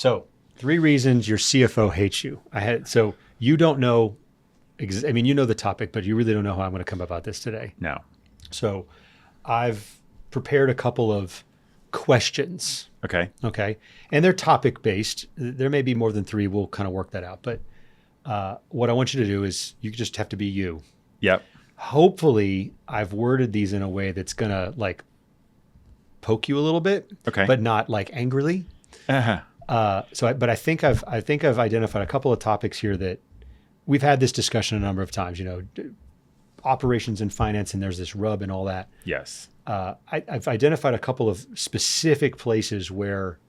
So 3 reasons your CFO hates you. So you don't know, you know the topic, but you really don't know how I'm going to come about this today. No. So I've prepared a couple of questions. Okay. Okay. And they're topic based. There may be more than 3. We'll kind of work that out. But what I want you to do is you just have to be you. Yep. Hopefully I've worded these in a way that's going to like poke you a little bit, Okay. but not like angrily. Uh-huh. But I think I've identified a couple of topics here that we've had this discussion a number of times, operations and finance, and there's this rub and all that. Yes. I've identified a couple of specific places where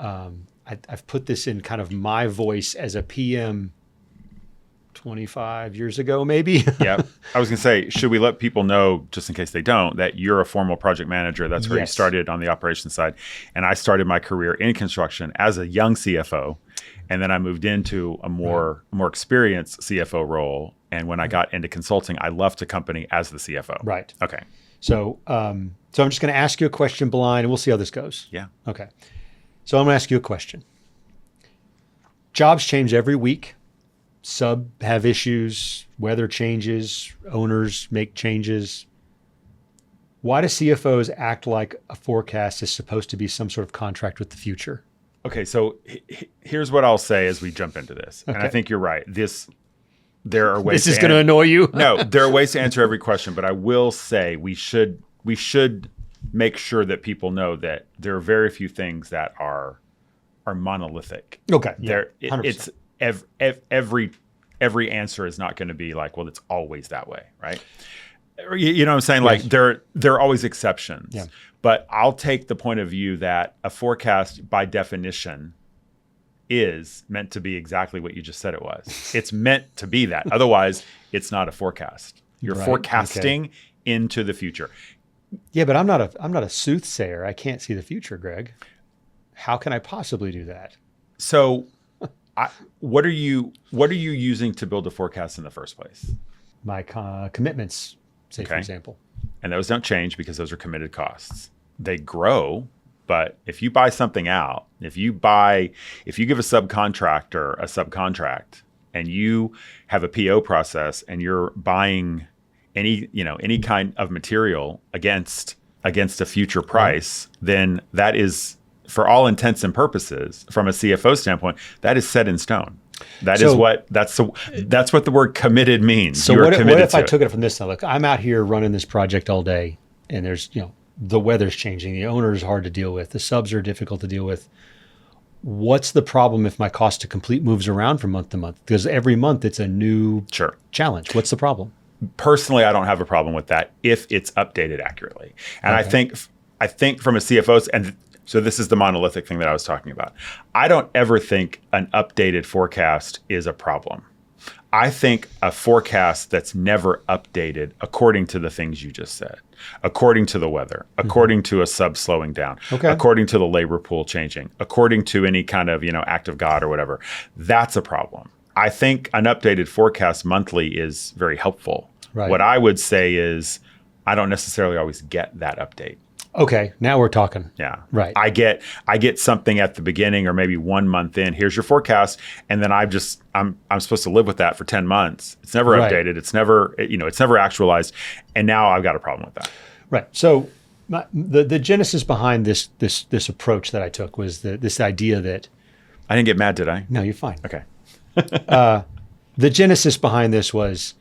I've put this in kind of my voice as a PM 25 years ago, maybe. Yeah. I was going to say, should we let people know, just in case they don't, that you're a formal project manager? That's where you started on the operations side. And I started my career in construction as a young CFO. And then I moved into a more experienced CFO role. And when I got into consulting, I left a company as the CFO. Right. Okay. So I'm just going to ask you a question blind, and we'll see how this goes. Yeah. Okay. So I'm going to ask you a question. Jobs change every week. Sub have issues, weather changes, owners make changes. Why do CFOs act like a forecast is supposed to be some sort of contract with the future? Okay, so here's what I'll say as we jump into this. Okay. And I think you're right. There are ways This is going to annoy you. No, there are ways to answer every question, but I will say we should make sure that people know that there are very few things that are monolithic. Okay. Yeah, Yeah, it's every answer is not going to be like, well, it's always that way, right? You know what I'm saying? Like there are always exceptions. Yeah. But I'll take the point of view that a forecast by definition is meant to be exactly what you just said it was. It's meant to be that. Otherwise, it's not a forecast. You're forecasting into the future. Yeah, but I'm not a soothsayer. I can't see the future, Greg. How can I possibly do that? So what are you using to build a forecast in the first place? My commitments, say, for example. And those don't change because those are committed costs. They grow, but if you buy something out, if you give a subcontractor a subcontract and you have a PO process and you're buying any kind of material against a future price, then that is, for all intents and purposes, from a CFO standpoint, that is set in stone. That's what the word committed means. So what if I took it from this side? Look, I'm out here running this project all day, and there's the weather's changing, the owner is hard to deal with, the subs are difficult to deal with. What's the problem if my cost to complete moves around from month to month? Because every month it's a new challenge. What's the problem? Personally, I don't have a problem with that if it's updated accurately. And I think from a CFO's and so this is the monolithic thing that I was talking about. I don't ever think an updated forecast is a problem. I think a forecast that's never updated according to the things you just said, according to the weather, according to a sub slowing down, according to the labor pool changing, according to any kind of, act of God or whatever, that's a problem. I think an updated forecast monthly is very helpful. Right. What I would say is I don't necessarily always get that update. Okay, now we're talking. Yeah. Right. I get something at the beginning or maybe 1 month in, here's your forecast. And then I'm supposed to live with that for 10 months. It's never updated. It's never actualized. And now I've got a problem with that. Right. So the genesis behind this approach that I took was this idea that I didn't get mad, did I? No, you're fine. Okay. The genesis behind this was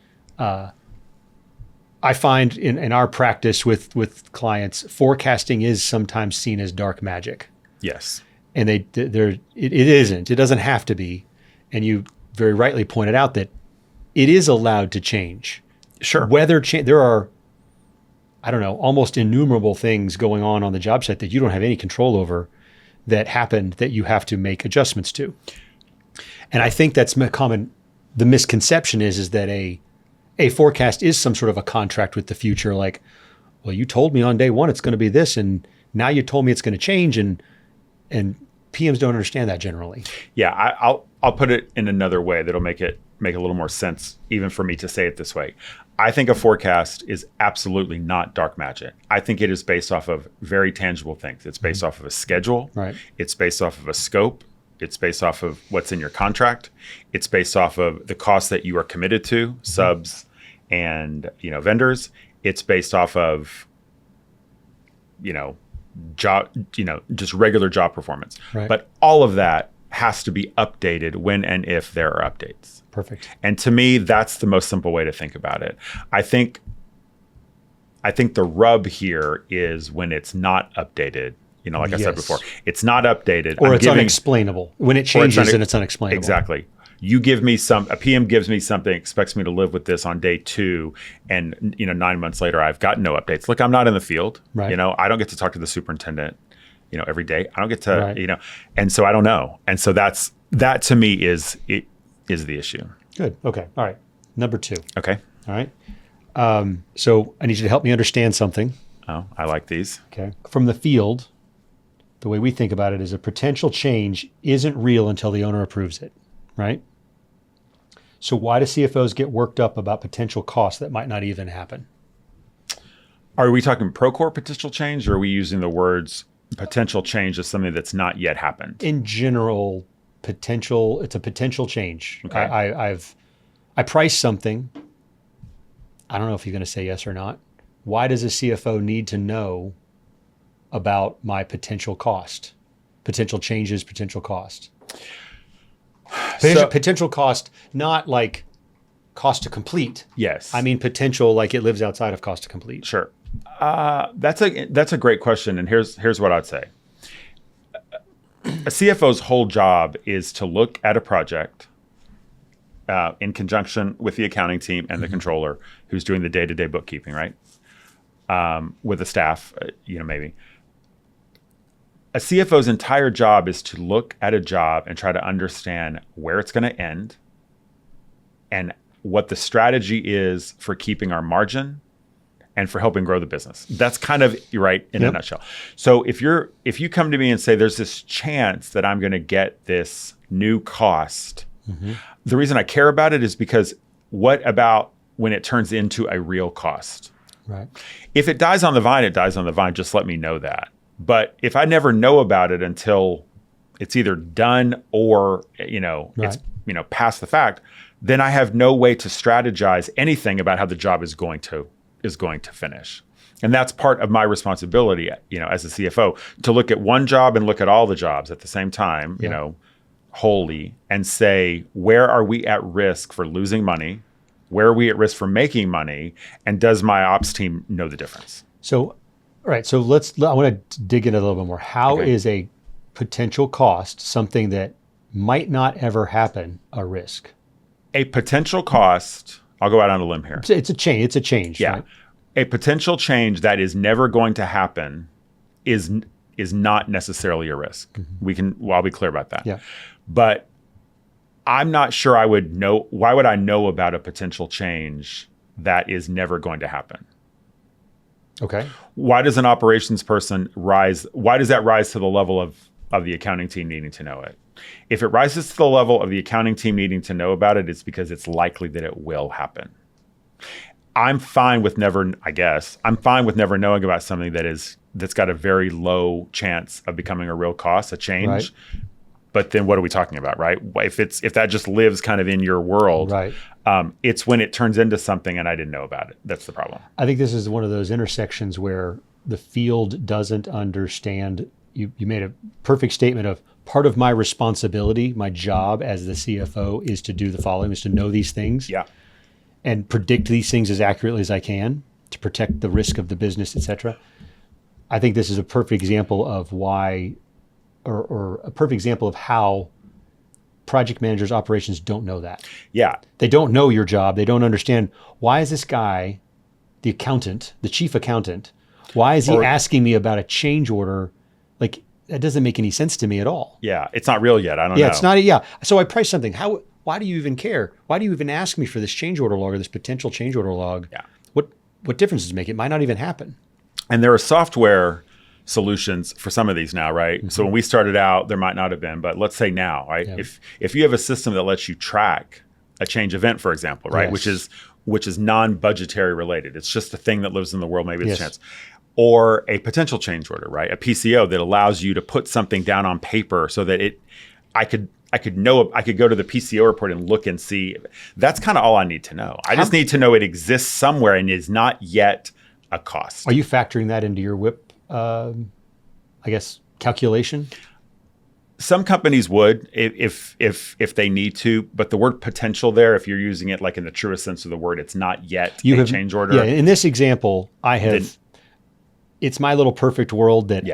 I find in our practice with clients, forecasting is sometimes seen as dark magic. Yes. And it isn't. It doesn't have to be. And you very rightly pointed out that it is allowed to change. Sure. There are, I don't know, almost innumerable things going on the job site that you don't have any control over that happen that you have to make adjustments to. And I think that's common. The misconception is that a forecast is some sort of a contract with the future. Like, well, you told me on day one it's going to be this, and now you told me it's going to change, and PMs don't understand that generally. Yeah, I'll put it in another way that'll make a little more sense, even for me to say it this way. I think a forecast is absolutely not dark magic. I think it is based off of very tangible things. It's based off of a schedule. Right. It's based off of a scope. It's based off of what's in your contract. It's based off of the costs that you are committed to, subs and vendors. It's based off of job, just regular job performance. Right. But all of that has to be updated when and if there are updates. Perfect. And to me, that's the most simple way to think about it. I think the rub here is when it's not updated. Like I said before, it's not updated. Or it's unexplainable. When it changes and it's unexplainable. Exactly. You give me a PM gives me something, expects me to live with this on day 2, and 9 months later, I've got no updates. Look, I'm not in the field. Right. I don't get to talk to the superintendent, every day. I don't get to, and so I don't know. And so that to me is the issue. Good. Okay. All right. Number 2. Okay. All right. So I need you to help me understand something. Oh, I like these. Okay. From the field, the way we think about it is a potential change isn't real until the owner approves it, right? So why do CFOs get worked up about potential costs that might not even happen? Are we talking Procore potential change, or are we using the words potential change as something that's not yet happened? In general, it's a potential change. Okay. I price something. I don't know if you're going to say yes or not. Why does a CFO need to know about my potential cost, potential changes, potential cost? Potential cost, not like cost to complete. Yes. I mean potential like it lives outside of cost to complete. Sure. That's a great question, and here's what I'd say. A CFO's whole job is to look at a project in conjunction with the accounting team and the controller who's doing the day-to-day bookkeeping, right? With the staff, maybe. A CFO's entire job is to look at a job and try to understand where it's going to end and what the strategy is for keeping our margin and for helping grow the business. That's kind of right in a nutshell. So if you come to me and say there's this chance that I'm going to get this new cost, the reason I care about it is because what about when it turns into a real cost? Right. If it dies on the vine, it dies on the vine. Just let me know that. But if I never know about it until it's either done or it's past the fact, then I have no way to strategize anything about how the job is going to finish. And that's part of my responsibility, as a CFO, to look at one job and look at all the jobs at the same time, wholly, and say, where are we at risk for losing money? Where are we at risk for making money? And does my ops team know the difference? So, all right. So I want to dig in a little bit more. How is a potential cost, something that might not ever happen, a risk? A potential cost, I'll go out on a limb here. It's a change. It's a change. Yeah. Right? A potential change that is never going to happen is not necessarily a risk. I'll be clear about that. Yeah. But I'm not sure I would know. Why would I know about a potential change that is never going to happen? Okay. Why does an operations person rise? Why does that rise to the level of the accounting team needing to know it? If it rises to the level of the accounting team needing to know about it, it's because it's likely that it will happen. I'm fine with never knowing about something that's got a very low chance of becoming a real cost, a change. Right. But then what are we talking about, right? If that just lives kind of in your world, right. It's when it turns into something and I didn't know about it. That's the problem. I think this is one of those intersections where the field doesn't understand. You made a perfect statement of part of my responsibility, my job as the CFO is to do the following, is to know these things. Yeah. And predict these things as accurately as I can to protect the risk of the business, et cetera. I think this is a perfect example of why, or a perfect example of how project managers, operations don't know that. Yeah. They don't know your job. They don't understand, why is this guy, the accountant, the chief accountant, why is he asking me about a change order? Like, that doesn't make any sense to me at all. Yeah. It's not real yet. I don't know. Yeah, it's not. Yeah. So I price something. Why do you even care? Why do you even ask me for this change order log or this potential change order log? Yeah. What difference does it make? It might not even happen. And there are software solutions for some of these now, right? So when we started out, there might not have been, but let's say now, right? Yeah. If you have a system that lets you track a change event, for example, right? Yes. Which is non-budgetary related. It's just a thing that lives in the world, maybe it's a chance. Or a potential change order, right? A PCO that allows you to put something down on paper so that I could go to the PCO report and look and see. That's kind of all I need to know. I just need to know it exists somewhere and is not yet a cost. Are you factoring that into your WIP, I guess, calculation? Some companies would if they need to, but the word potential there, if you're using it like in the truest sense of the word, it's not yet a change order. Yeah, in this example, it's my little perfect world that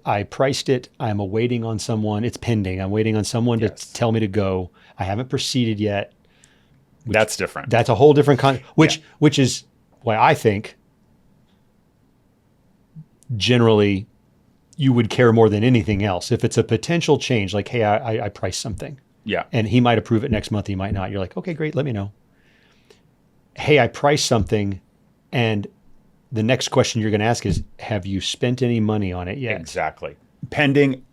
I priced it. I'm awaiting on someone. It's pending. I'm waiting on someone to tell me to go. I haven't proceeded yet. That's different. That's a whole different which is why I think generally you would care more than anything else. If it's a potential change, like, hey, I priced something. Yeah. And he might approve it next month. He might not. You're like, okay, great. Let me know. Hey, I priced something. And the next question you're going to ask is, have you spent any money on it yet? Exactly. Pending,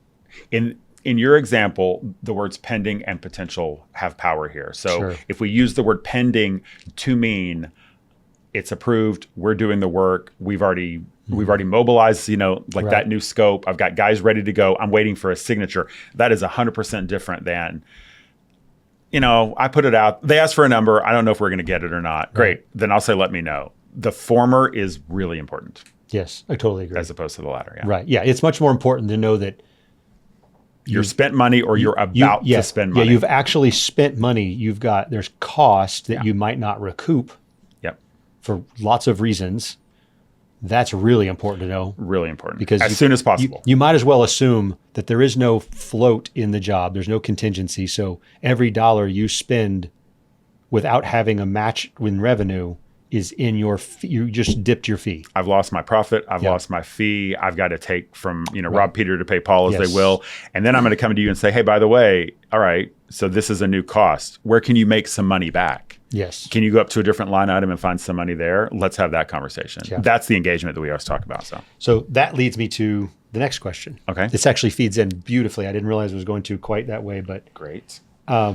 in your example, the words pending and potential have power here. So if we use the word pending to mean it's approved, we're doing the work, we've already mobilized, that new scope. I've got guys ready to go. I'm waiting for a signature. That is 100% different than, I put it out. They asked for a number. I don't know if we're going to get it or not. Great. Then I'll say, let me know. The former is really important. Yes, I totally agree. As opposed to the latter. Yeah. Right. Yeah. It's much more important to know that you're spent money or you're about to spend money. Yeah. You've actually spent money. There's cost that you might not recoup. Yep. For lots of reasons. That's really important to know. Really important. Because as soon as possible. You might as well assume that there is no float in the job. There's no contingency. So every dollar you spend without having a match in revenue is in you just dipped your fee. I've lost my profit. I've lost my fee. I've got to take from, rob Peter to pay Paul as they will. And then I'm going to come to you and say, hey, by the way, all right, so this is a new cost. Where can you make some money back? Yes. Can you go up to a different line item and find some money there? Let's have that conversation. Yeah. That's the engagement that we always talk about. So that leads me to the next question. Okay. This actually feeds in beautifully. I didn't realize it was going to quite that way, but great.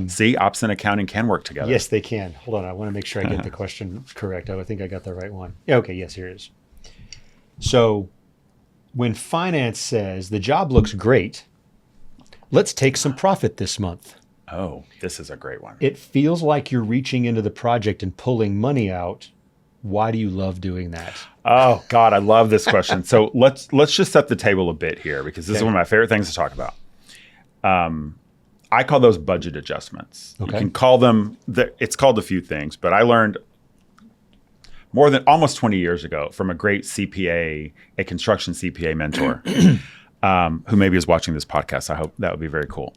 See, ops and accounting can work together. Yes, they can. Hold on. I want to make sure I get the question correct. I think I got the right one. Yeah, okay. Yes, here it is. So when finance says the job looks great, let's take some profit this month. Oh, this is a great one. It feels like you're reaching into the project and pulling money out. Why do you love doing that? Oh, God, I love this question. So let's just set the table a bit here because this is one of my favorite things to talk about. I call those budget adjustments. Okay. You can call them, it's called a few things, but I learned more than almost 20 years ago from a great CPA, a construction CPA mentor, who maybe is watching this podcast. I hope that would be very cool.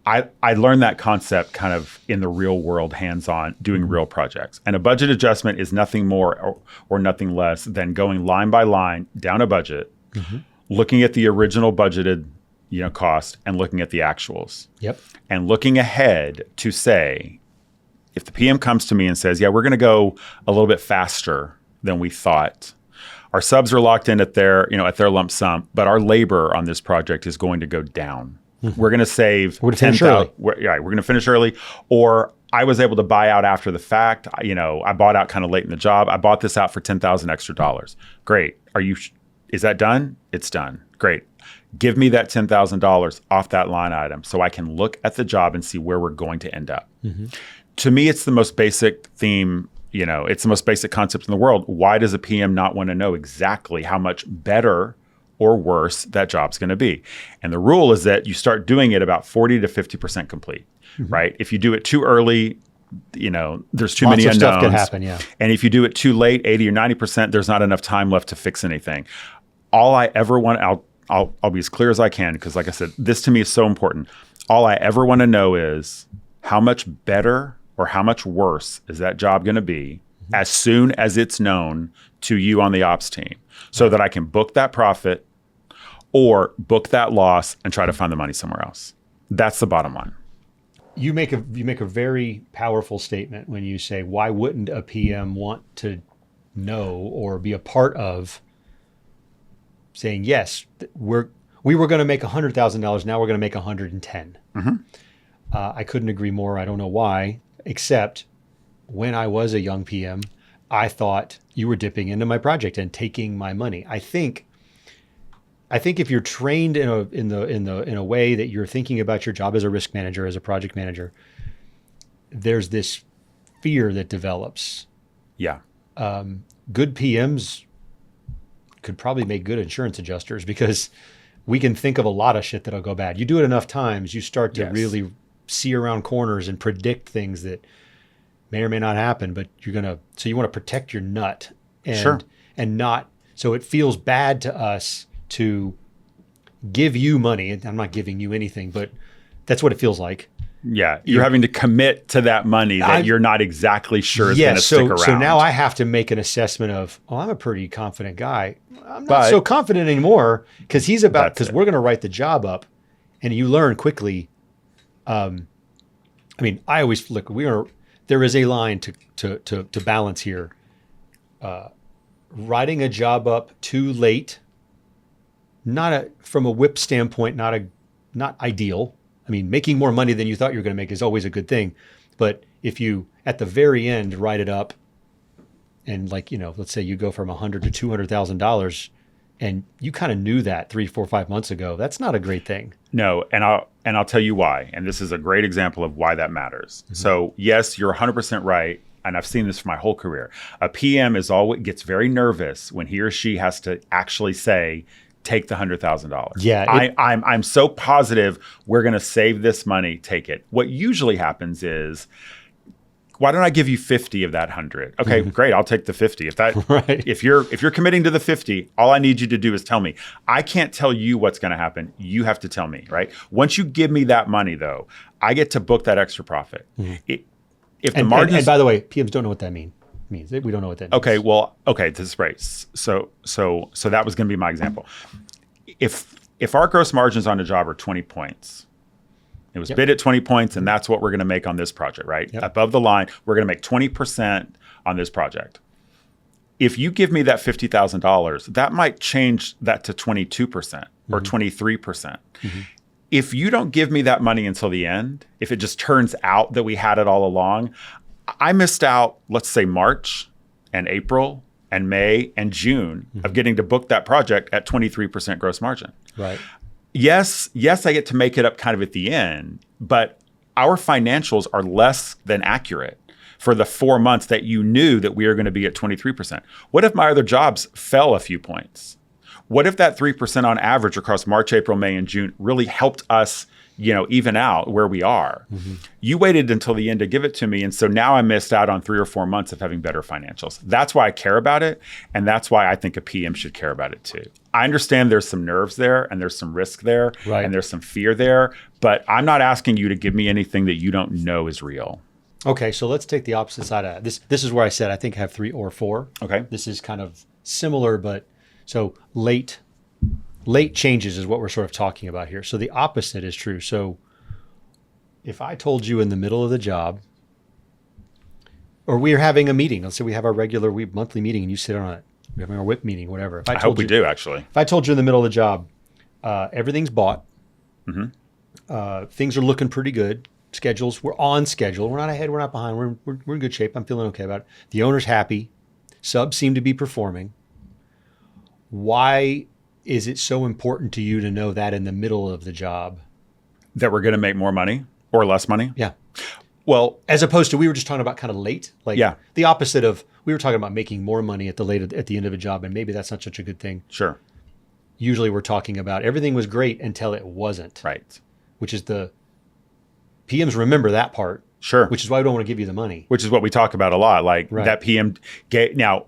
I learned that concept kind of in the real world, hands-on, doing real projects. And a budget adjustment is nothing more or nothing less than going line by line down a budget, looking at the original budgeted cost and looking at the actuals. Yep. And looking ahead to say, if the PM comes to me and says, yeah, we're going to go a little bit faster than we thought. Our subs are locked in at their lump sum, but our labor on this project is going to go down. We're going to save. We're going to finish early. We're going to finish early. Or I was able to buy out after the fact. I bought out kind of late in the job. I bought this out for $10,000 extra. Great. Is that done? It's done. Great. Give me that $10,000 off that line item so I can look at the job and see where we're going to end up. To me, it's the most basic theme. It's the most basic concept in the world. Why does a PM not want to know exactly how much better or worse that job's going to be? And the rule is that you start doing it about 40 to 50% complete, right? If you do it too early, there's too many unknowns. Stuff can happen, yeah. And if you do it too late, 80 or 90%, there's not enough time left to fix anything. All I ever want, I'll be as clear as I can, because like I said, this to me is so important. All I ever want to know is how much better or how much worse is that job going to be as soon as it's known to you on the ops team, so that I can book that profit or book that loss and try to find the money somewhere else. That's the bottom line. You make a very powerful statement when you say, why wouldn't a PM want to know or be a part of saying, yes, we were going to make $100,000. Now we're going to make 110. I couldn't agree more. I don't know why, except when I was a young PM, I thought you were dipping into my project and taking my money. I think I think if you're trained in a way that you're thinking about your job as a risk manager, as a project manager, there's this fear that develops. Yeah. Good PMs could probably make good insurance adjusters because we can think of a lot of shit that'll go bad. You do it enough times, you start to really see around corners and predict things that may or may not happen, but so you want to protect your nut and not, so it feels bad to us to give you money. And I'm not giving you anything, but that's what it feels like. Yeah, you're having to commit to that money that you're not exactly sure is going to stick around. So now I have to make an assessment of, I'm a pretty confident guy. I'm not so confident anymore because we're going to write the job up, and you learn quickly. I mean, I always look. There is a line to balance here. Writing a job up too late, from a WIP standpoint, not ideal. I mean, making more money than you thought you were going to make is always a good thing. But if you, at the very end, write it up and let's say you go from $100,000 to $200,000 and you kind of knew that 3, 4, 5 months ago, that's not a great thing. No. And I'll tell you why. And this is a great example of why that matters. Mm-hmm. So yes, you're 100% right. And I've seen this for my whole career. A PM gets very nervous when he or she has to actually say, take the $100,000. Yeah, I'm so positive we're going to save this money. Take it. What usually happens is, why don't I give you 50 of that 100? Okay, great. I'll take the 50. If you're committing to the 50, all I need you to do is tell me. I can't tell you what's going to happen. You have to tell me, right? Once you give me that money, though, I get to book that extra profit. Mm-hmm. And by the way, PMs don't know what that means. We don't know what that means. Okay, this is right. So that was going to be my example. If our gross margins on a job are 20 points, it was bid at 20 points, and that's what we're going to make on this project, right? Yep. Above the line, we're going to make 20% on this project. If you give me that $50,000, that might change that to 22% or 23%. Mm-hmm. If you don't give me that money until the end, if it just turns out that we had it all along, I missed out, let's say March and April and May and June of getting to book that project at 23% gross margin. Right. Yes, I get to make it up kind of at the end, but our financials are less than accurate for the 4 months that you knew that we are going to be at 23%. What if my other jobs fell a few points? What if that 3% on average across March, April, May, and June really helped us, even out where we are? Mm-hmm. You waited until the end to give it to me. And so now I missed out on 3 or 4 months of having better financials. That's why I care about it. And that's why I think a PM should care about it too. I understand there's some nerves there and there's some risk there and there's some fear there, but I'm not asking you to give me anything that you don't know is real. Okay. So let's take the opposite side of that. This is where I said, I think I have 3 or 4. Okay. This is kind of similar, but so late changes is what we're sort of talking about here. So the opposite is true. So if I told you in the middle of the job, or we're having a meeting, let's say we have our regular monthly meeting and you sit on it, we're having our WIP meeting, whatever. I hope we do, actually. If I told you in the middle of the job, everything's bought, things are looking pretty good, we're on schedule, we're not ahead, we're not behind, we're in good shape, I'm feeling okay about it. The owner's happy, subs seem to be performing. Why is it so important to you to know that in the middle of the job? That we're going to make more money or less money? Yeah. Well, as opposed to, we were just talking about kind of late, the opposite of, we were talking about making more money at the end of a job, and maybe that's not such a good thing. Sure. Usually we're talking about everything was great until it wasn't. Right. Which is the PMs remember that part. Sure. Which is why we don't want to give you the money. Which is what we talk about a lot. That PM now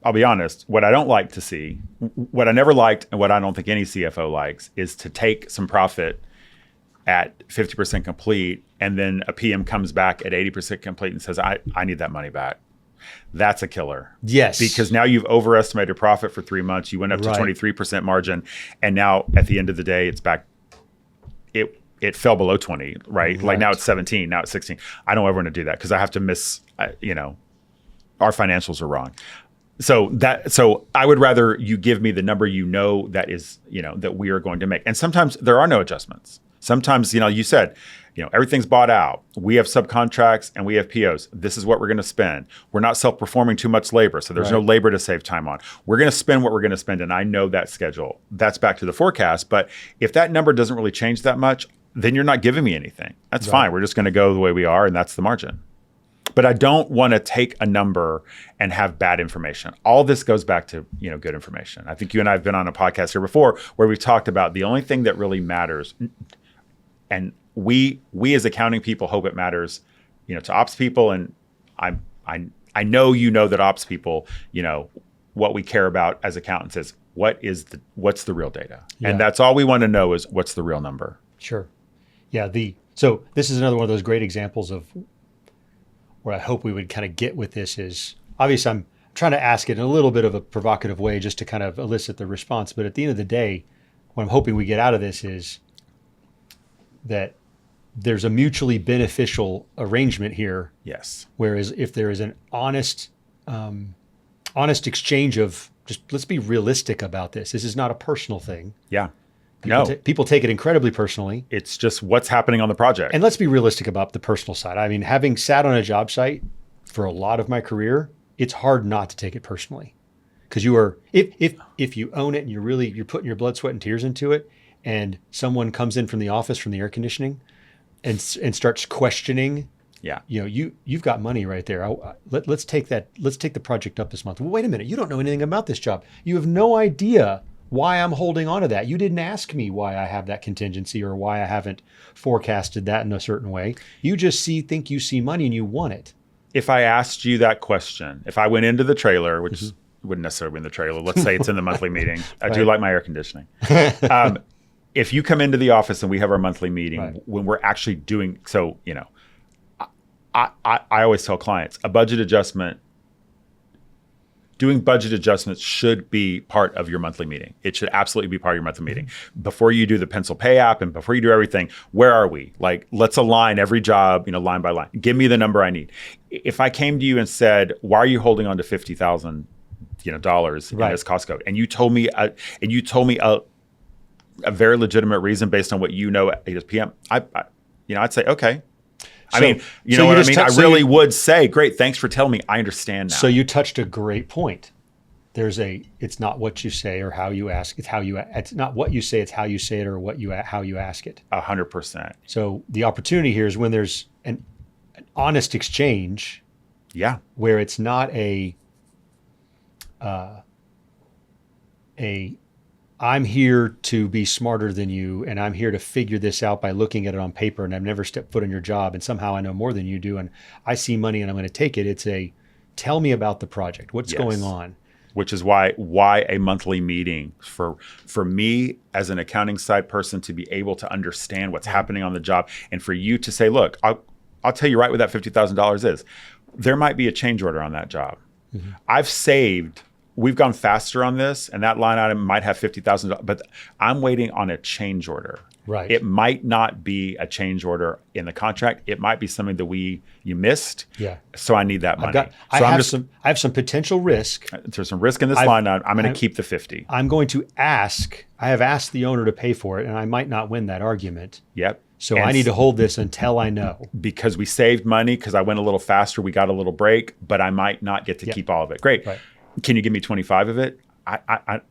I'll be honest, what I don't like to see, what I never liked and what I don't think any CFO likes is to take some profit at 50% complete and then a PM comes back at 80% complete and says, I need that money back. That's a killer. Yes. Because now you've overestimated profit for 3 months. You went up to 23% margin. And now at the end of the day, it's back. It fell below 20, right? Like now it's 17, now it's 16. I don't ever want to do that because I have to our financials are wrong. So I would rather you give me the number that is, that we are going to make. And sometimes there are no adjustments. Sometimes, you said, everything's bought out. We have subcontracts and we have POs. This is what we're going to spend. We're not self-performing too much labor, so there's no labor to save time on. We're going to spend what we're going to spend, and I know that schedule. That's back to the forecast. But if that number doesn't really change that much, then you're not giving me anything. That's fine. We're just going to go the way we are, and that's the margin. But I don't want to take a number and have bad information. All this goes back to, good information. I think you and I have been on a podcast here before where we've talked about the only thing that really matters, and we as accounting people hope it matters, to ops people. And I know that ops people, what we care about as accountants is what's the real data, and that's all we want to know is what's the real number. Sure, yeah. So this is another one of those great examples of where I hope we would kind of get with this is, obviously I'm trying to ask it in a little bit of a provocative way just to kind of elicit the response. But at the end of the day, what I'm hoping we get out of this is that there's a mutually beneficial arrangement here. Yes. Whereas if there is an honest exchange of just, let's be realistic about this. This is not a personal thing. Yeah. People take it incredibly personally. It's just what's happening on the project. And let's be realistic about the personal side. I mean, having sat on a job site for a lot of my career, it's hard not to take it personally. Because you are, if you own it and you're putting your blood, sweat, and tears into it, and someone comes in from the office, from the air conditioning, and starts questioning, you've got money right there. Let's take the project up this month. Well, wait a minute, you don't know anything about this job. You have no idea why I'm holding on to that. You didn't ask me why I have that contingency or why I haven't forecasted that in a certain way. You just think you see money and you want it. If I asked you that question, if I went into the trailer, which wouldn't necessarily be in the trailer, let's say it's in the monthly meeting. I do like my air conditioning. If you come into the office and we have our monthly meeting, when we're actually doing, so, I always tell clients, doing budget adjustments should be part of your monthly meeting. It should absolutely be part of your monthly meeting. Before you do the pencil pay app and before you do everything, where are we? Like, let's align every job, line by line. Give me the number I need. If I came to you and said, why are you holding on to $50,000, dollars in this cost code? And you told me a very legitimate reason based on what at PM, I'd say, okay. I mean, you know what I mean? I really would say, great, thanks for telling me. I understand now. So you touched a great point. It's not what you say or how you ask. It's not what you say, it's how you say it or how you ask it. 100%. So the opportunity here is when there's an honest exchange. Yeah. Where it's not I'm here to be smarter than you, and I'm here to figure this out by looking at it on paper, and I've never stepped foot in your job, and somehow I know more than you do, and I see money and I'm going to take it. It's tell me about the project. What's going on? Which is why a monthly meeting for me as an accounting side person to be able to understand what's happening on the job, and for you to say, look, I'll tell you right what that $50,000 is. There might be a change order on that job. Mm-hmm. We've gone faster on this, and that line item might have $50,000, but I'm waiting on a change order. Right. It might not be a change order in the contract. It might be something that you missed. Yeah. So I need that money. I have some potential risk. There's some risk in this line item. I'm going to keep the 50. I'm going to ask. I have asked the owner to pay for it, and I might not win that argument. Yep. So I need to hold this until I know. Because we saved money, because I went a little faster, we got a little break, but I might not get to keep all of it. Great. Right. Can you give me 25 of it?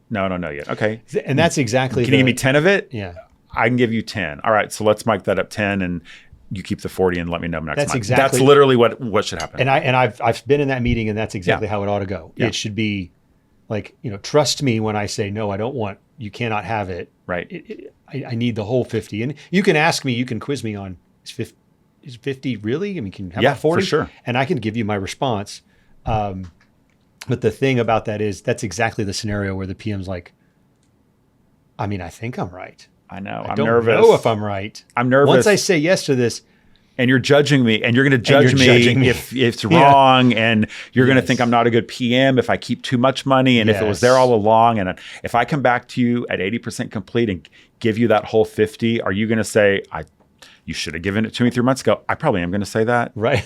No, I don't know yet. Okay. And that's exactly. Can you give me 10 of it? Yeah. I can give you 10. All right. So let's mark that up 10, and you keep the 40 and let me know next month. That's literally what should happen. And I've been in that meeting, and that's exactly how it ought to go. Yeah. It should be like, trust me when I say, no, I don't want, you cannot have it. Right. I need the whole 50. And you can ask me, you can quiz me on, is 50 really? I mean, can you have 40? For sure. And I can give you my response. But the thing about that is that's exactly the scenario where the PM's like, I mean, I think I'm right. I know. I'm nervous. I don't know if I'm right. I'm nervous. Once I say yes to this. And you're judging me, and you're going to judge me if it's wrong, and you're going to think I'm not a good PM if I keep too much money, and if it was there all along. And if I come back to you at 80% complete and give you that whole 50, are you going to say, you should have given it to me 3 months ago? I probably am going to say that. Right.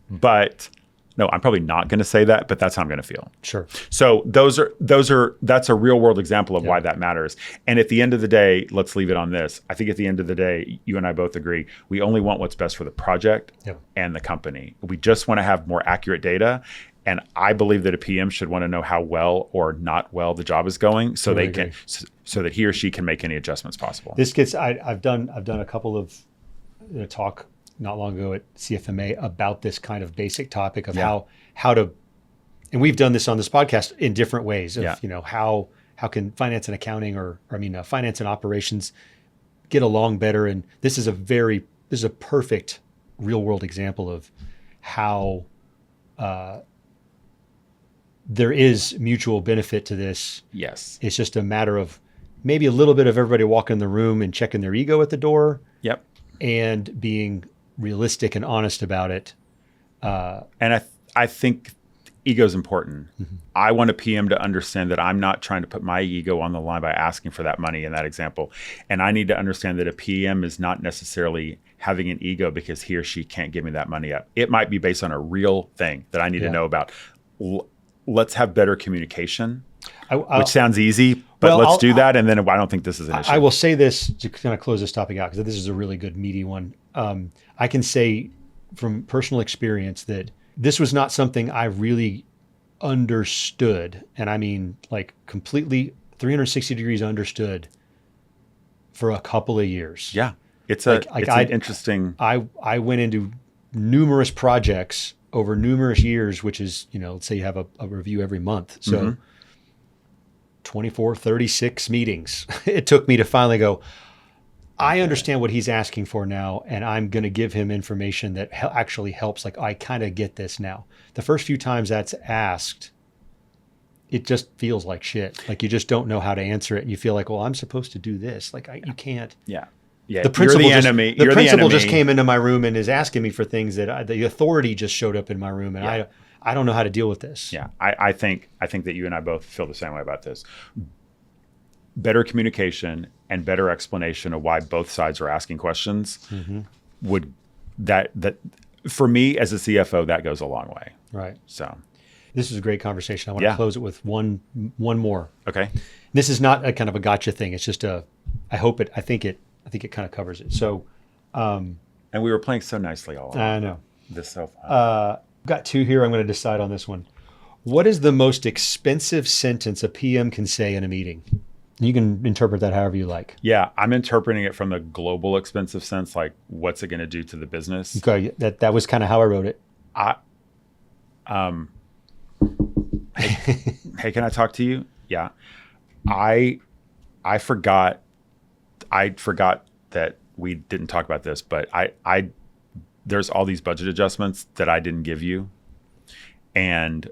But no, I'm probably not going to say that, but that's how I'm going to feel. Sure. So that's a real world example of why that matters. And at the end of the day, let's leave it on this. I think at the end of the day, you and I both agree, we only want what's best for the project and the company. We just want to have more accurate data. And I believe that a PM should want to know how well or not well the job is going, so they can, so that he or she can make any adjustments possible. This gets. I've done a couple of talk not long ago at CFMA about this kind of basic topic of how to, and we've done this on this podcast in different ways of how can finance and accounting finance and operations get along better. And this is a perfect real world example of how. There is mutual benefit to this. Yes. It's just a matter of maybe a little bit of everybody walking in the room and checking their ego at the door. Yep. And being realistic and honest about it. And I think ego is important. Mm-hmm. I want a PM to understand that I'm not trying to put my ego on the line by asking for that money in that example. And I need to understand that a PM is not necessarily having an ego because he or she can't give me that money up. It might be based on a real thing that I need to know about. Let's have better communication, which sounds easy, but let's do that. And then I don't think this is an issue. I will say this to kind of close this topic out, because this is a really good meaty one. I can say from personal experience that this was not something I really understood. And I mean, like completely 360 degrees understood for a couple of years. Yeah. It's an interesting. I went into numerous projects over numerous years, which is, let's say you have a review every month. So 24, 36 meetings. It took me to finally go, I understand what he's asking for now, and I'm going to give him information that actually helps. Like, I kind of get this now. The first few times that's asked, it just feels like shit. Like you just don't know how to answer it. And you feel like, well, I'm supposed to do this. Like you can't. Yeah. Yeah, the principal you're the enemy. The principal just came into my room and is asking me for things that the authority just showed up in my room, and I don't know how to deal with this. Yeah, I think that you and I both feel the same way about this. Better communication and better explanation of why both sides are asking questions would that for me as a CFO, that goes a long way. Right. So this is a great conversation. I want to close it with one more. Okay. This is not a kind of a gotcha thing. It's just I think it kind of covers it. So, and we were playing so nicely all along. I know. This is so fun. Got two here. I'm going to decide on this one. What is the most expensive sentence a PM can say in a meeting? You can interpret that however you like. Yeah, I'm interpreting it from the global expensive sense, like what's it going to do to the business? Okay, that was kind of how I wrote it. Hey, can I talk to you? Yeah, I forgot that we didn't talk about this, but there's all these budget adjustments that I didn't give you, and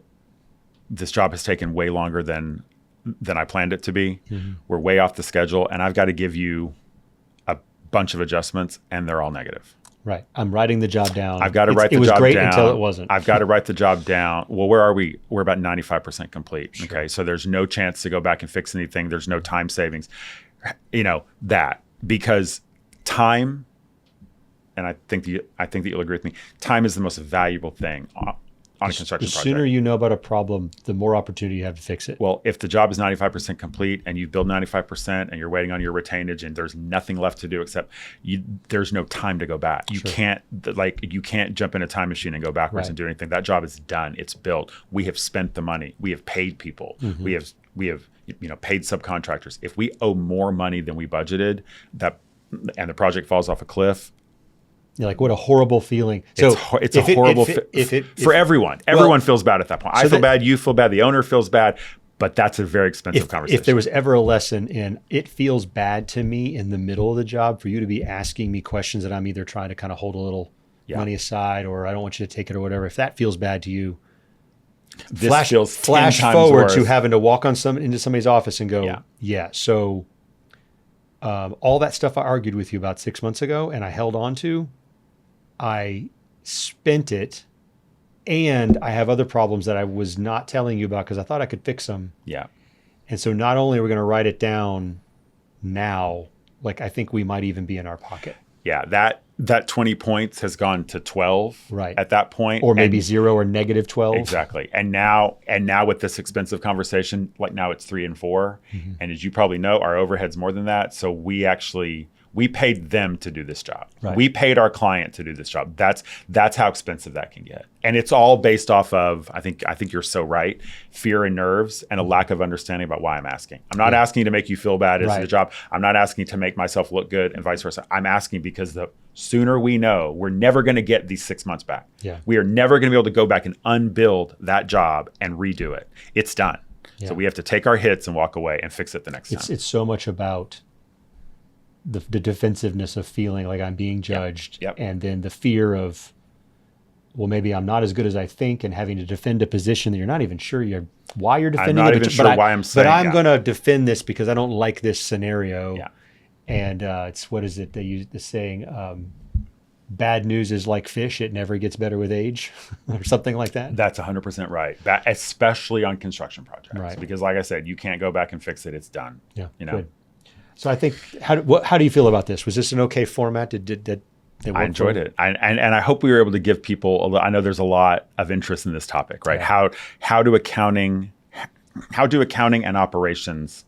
this job has taken way longer than I planned it to be. Mm-hmm. We're way off the schedule, and I've got to give you a bunch of adjustments, and they're all negative. Right. I'm writing the job down. I've got to write the job down. It was great until it wasn't. I've got to write the job down. Well, where are we? We're about 95% complete. Sure. Okay. So there's no chance to go back and fix anything. There's no time savings. Because time, and I think that you'll agree with me, time is the most valuable thing on a construction project. The sooner you know about a problem, the more opportunity you have to fix it. Well, if the job is 95% complete and you build 95% and you're waiting on your retainage and there's nothing left to do except there's no time to go back. You can't jump in a time machine and go backwards and do anything. That job is done. It's built. We have spent the money. We have paid people. Mm-hmm. We have paid subcontractors. If we owe more money than we budgeted, and the project falls off a cliff, you're like, what a horrible feeling. So it's a horrible for everyone. Everyone feels bad at that point. I feel bad. You feel bad. The owner feels bad. But that's a very expensive conversation. If there was ever a lesson in, it feels bad to me in the middle of the job for you to be asking me questions that I'm either trying to kind of hold a little money aside, or I don't want you to take it or whatever. If that feels bad to you, flash forward to having to walk into somebody's office and go, so all that stuff I argued with you about 6 months ago and I held on to, I spent it, and I have other problems that I was not telling you about because I thought I could fix them. Yeah. And so not only are we going to write it down now, like I think we might even be in our pocket. Yeah, that 20 points has gone to 12 Right. at that point. Or maybe 0 or negative 12. Exactly. And now with this expensive conversation, like now it's 3 and 4. Mm-hmm. And as you probably know, our overhead's more than that. So we paid them to do this job. Right. We paid our client to do this job. That's how expensive that can get. And it's all based off of, I think you're so right, fear and nerves and a lack of understanding about why I'm asking. I'm not asking to make you feel bad as the job. I'm not asking to make myself look good and vice versa. I'm asking because the sooner we know, we're never going to get these 6 months back. Yeah. We are never going to be able to go back and unbuild that job and redo it. It's done. Yeah. So we have to take our hits and walk away and fix it the next time. It's so much about the defensiveness of feeling like I'm being judged, Yep. and then the fear of, well, maybe I'm not as good as I think, and having to defend a position that you're not even sure why you're defending. I'm not it, even sure why I'm saying. But I'm going to defend this because I don't like this scenario. Yeah. And it's, what is it? They use the saying, bad news is like fish. It never gets better with age, or something like that. That's 100% right. That, especially on construction projects, Right. because like I said, you can't go back and fix it. It's done. Yeah. You know. Good. So I think, how do you feel about this? Was this an okay format? I enjoyed it. And I hope we were able to give people, I know there's a lot of interest in this topic, right? Yeah. How do accounting and operations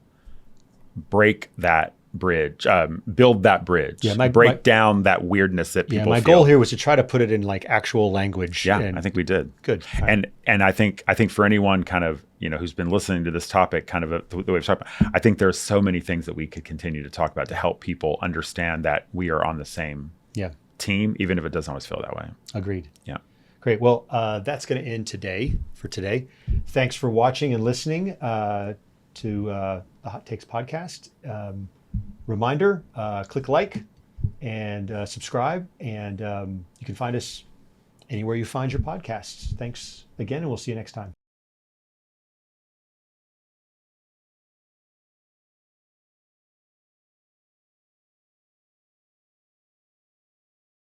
break that bridge, build that bridge, break down that weirdness that people feel. My goal here was to try to put it in like actual language. Yeah, I think we did. Good. And I think for anyone kind of, who's been listening to this topic, kind of the way we've talked about, I think there's so many things that we could continue to talk about to help people understand that we are on the same team, even if it doesn't always feel that way. Agreed. Yeah. Great. Well, that's going to end today. Thanks for watching and listening to the Hot Takes podcast. Reminder, click like and subscribe, and you can find us anywhere you find your podcasts. Thanks again, and we'll see you next time.